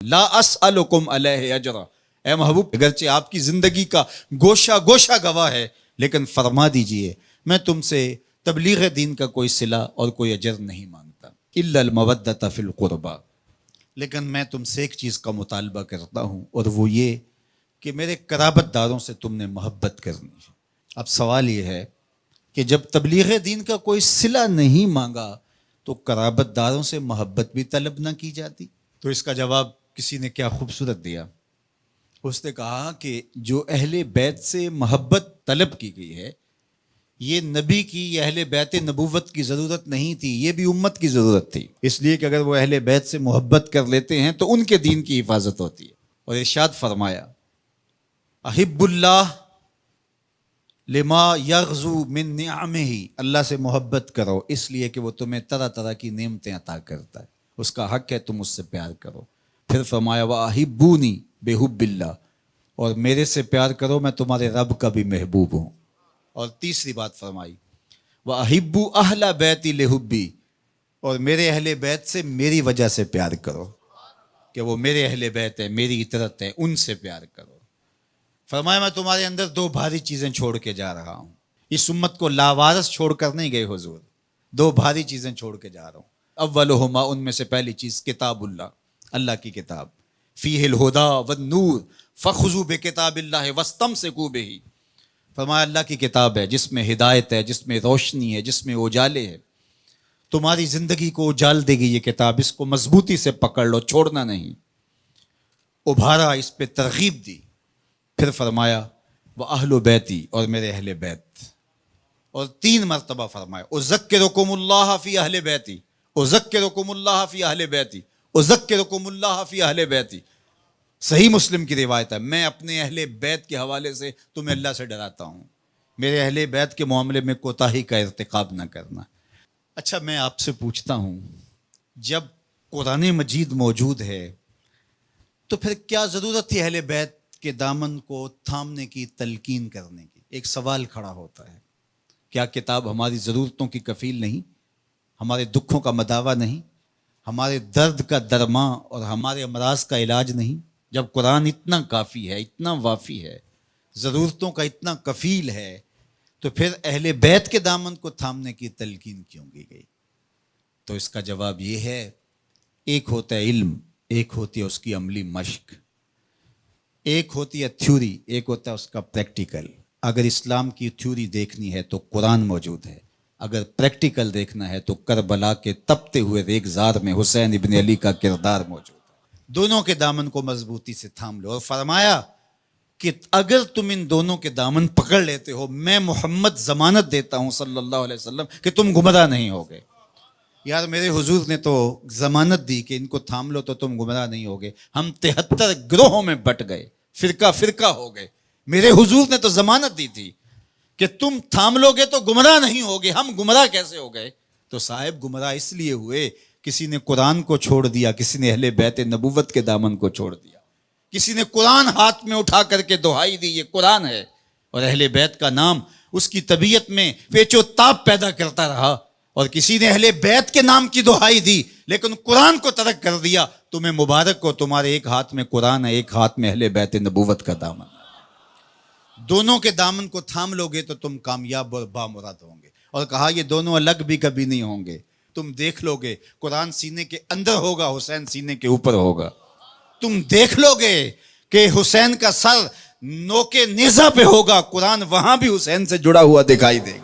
لا اسألکم علیہ اجرا، اے محبوب اگرچہ آپ کی زندگی کا گوشہ گوشہ گواہ ہے، لیکن فرما دیجئے میں تم سے تبلیغ دین کا کوئی صلہ اور کوئی اجر نہیں مانگتا، الا المودۃ فی القربى، لیکن میں تم سے ایک چیز کا مطالبہ کرتا ہوں، اور وہ یہ کہ میرے قرابت داروں سے تم نے محبت کرنی ہے۔ اب سوال یہ ہے کہ جب تبلیغ دین کا کوئی صلہ نہیں مانگا تو قرابت داروں سے محبت بھی طلب نہ کی جاتی؟ تو اس کا جواب کسی نے کیا خوبصورت دیا، اس نے کہا کہ جو اہل بیت سے محبت طلب کی گئی ہے، یہ نبی کی، یہ اہل بیت نبوت کی ضرورت نہیں تھی، یہ بھی امت کی ضرورت تھی، اس لیے کہ اگر وہ اہل بیت سے محبت کر لیتے ہیں تو ان کے دین کی حفاظت ہوتی ہے۔ اور ارشاد فرمایا احب اللہ لما یغزو من نعمہ، اللہ سے محبت کرو اس لیے کہ وہ تمہیں طرح طرح کی نعمتیں عطا کرتا ہے، اس کا حق ہے تم اس سے پیار کرو۔ پھر فرمایا وَأَحِبُّونِي بِحُبِّ اللَّهِ، اور میرے سے پیار کرو میں تمہارے رب کا بھی محبوب ہوں۔ اور تیسری بات فرمائی وَأَحِبُّ أَهْلَ بَيْتِي لِحُبِّي، اور میرے اہل بیت سے میری وجہ سے پیار کرو، کہ وہ میرے اہل بیت ہیں، میری اطاعت ہے، ان سے پیار کرو۔ فرمایا میں تمہارے اندر دو بھاری چیزیں چھوڑ کے جا رہا ہوں، اس امت کو لاوارث چھوڑ کر نہیں گئے حضور، دو بھاری چیزیں چھوڑ کے جا رہا ہوں۔ اولہما، ان میں سے پہلی چیز کتاب اللہ، اللہ کی کتاب، فیہ الہدی والنور فخذوا بکتاب اللہ واستمسکوا بہ، فرمایا اللہ کی کتاب ہے جس میں ہدایت ہے، جس میں روشنی ہے، جس میں اجالے ہے، تمہاری زندگی کو اجال دے گی یہ کتاب، اس کو مضبوطی سے پکڑ لو، چھوڑنا نہیں۔ ابھارا، اس پہ ترغیب دی۔ پھر فرمایا وَأَهْلُ بیتی، اور میرے اہل بیت، اور 3 مرتبہ فرمایا اذکرکم اللہ فی اہل بیتی، اذکرکم اللہ فی اہل بیتی، اذکرکم اللہ فی اہل بیتی۔ صحیح مسلم کی روایت ہے، میں اپنے اہل بیت کے حوالے سے تمہیں اللہ سے ڈراتا ہوں، میرے اہل بیت کے معاملے میں کوتاہی کا ارتکاب نہ کرنا۔ اچھا میں آپ سے پوچھتا ہوں، جب قرآن مجید موجود ہے تو پھر کیا ضرورت تھی اہل بیت کے دامن کو تھامنے کی، تلقین کرنے کی؟ ایک سوال کھڑا ہوتا ہے، کیا کتاب ہماری ضرورتوں کی کفیل نہیں، ہمارے دکھوں کا مداوع نہیں، ہمارے درد کا درماں اور ہمارے امراض کا علاج نہیں؟ جب قرآن اتنا کافی ہے، اتنا وافی ہے، ضرورتوں کا اتنا کفیل ہے، تو پھر اہل بیت کے دامن کو تھامنے کی تلقین کیوں کی گئی؟ تو اس کا جواب یہ ہے، ایک ہوتا ہے علم، ایک ہوتی ہے اس کی عملی مشق، ایک ہوتی ہے تھیوری، ایک ہوتا ہے اس کا پریکٹیکل۔ اگر اسلام کی تھیوری دیکھنی ہے تو قرآن موجود ہے، اگر پریکٹیکل دیکھنا ہے تو کربلا کے تپتے ہوئے ریگزار میں حسین ابن علی کا کردار موجود ہے۔ دونوں کے دامن کو مضبوطی سے تھام لو، اور فرمایا کہ اگر تم ان دونوں کے دامن پکڑ لیتے ہو، میں محمد ضمانت دیتا ہوں صلی اللہ علیہ وسلم کہ تم گمراہ نہیں ہوگے۔ یار میرے حضور نے تو ضمانت دی کہ ان کو تھام لو تو تم گمراہ نہیں ہوگے، ہم 73 گروہوں میں بٹ گئے، فرقہ فرقہ ہو گئے، میرے حضور نے تو ضمانت دی تھی کہ تم تھام لو گے تو گمراہ نہیں ہوگے، ہم گمراہ کیسے ہو گئے؟ تو صاحب گمراہ اس لیے ہوئے، کسی نے قرآن کو چھوڑ دیا، کسی نے اہل بیت نبوت کے دامن کو چھوڑ دیا، کسی نے قرآن ہاتھ میں اٹھا کر کے دہائی دی یہ قرآن ہے، اور اہل بیت کا نام اس کی طبیعت میں پیچ و تاب پیدا کرتا رہا، اور کسی نے اہل بیت کے نام کی دہائی دی لیکن قرآن کو ترک کر دیا۔ تمہیں مبارک ہو، تمہارے ایک ہاتھ میں قرآن ہے، ایک ہاتھ میں اہل بیت نبوت کا دامن ہے، دونوں کے دامن کو تھام لو گے تو تم کامیاب اور بامراد ہوں گے۔ اور کہا یہ دونوں الگ بھی کبھی نہیں ہوں گے، تم دیکھ لو گے قرآن سینے کے اندر ہوگا، حسین سینے کے اوپر ہوگا، تم دیکھ لو گے کہ حسین کا سر نوکے نیزہ پہ ہوگا، قرآن وہاں بھی حسین سے جڑا ہوا دکھائی دے گا۔